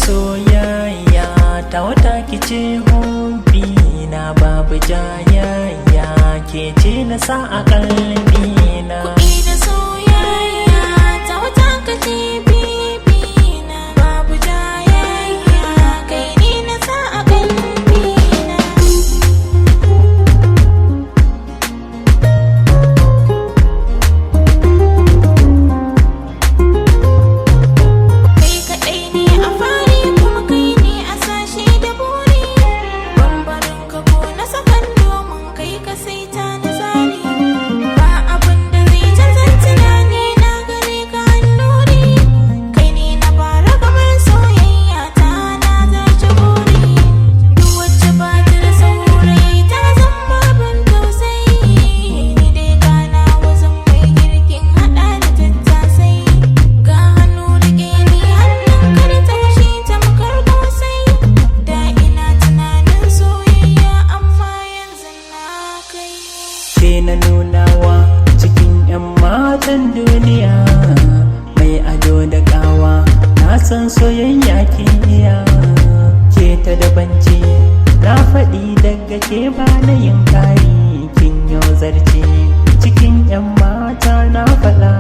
soyayya ta wata kice hobi na babu jayayya ke ce na sa a kalbi na. Kuɗi da soyayya ta wata kace bibi na babu jayayya kai ne na sa a kalbi na. Kai kaɗai ne a fari kuma kai ne a sashe da buri, bambarin ka ko na sakan domin kai ka saita na zari. Ba abin da zai canza tunani na gare ka hannuri, kai ne na fara kamar soyayya ta na zarce buri. Duk wacce ba ta da saurayi ta zan babin tausayi, ni dai gana wazan mai girkin haɗa da tattasai. Ga hannu rike ni hannun ka da taushi tamkar kosai, da ina tunanin soyayya amma yanzu na kai. Ke na nunawa cikin 'yan matan duniya, mai ado da kawa na san soyayya ke iya. Ke ta dabanci na faɗi daga ke ba na yin kari, kin yau zarce cikin 'yan mata na faɗa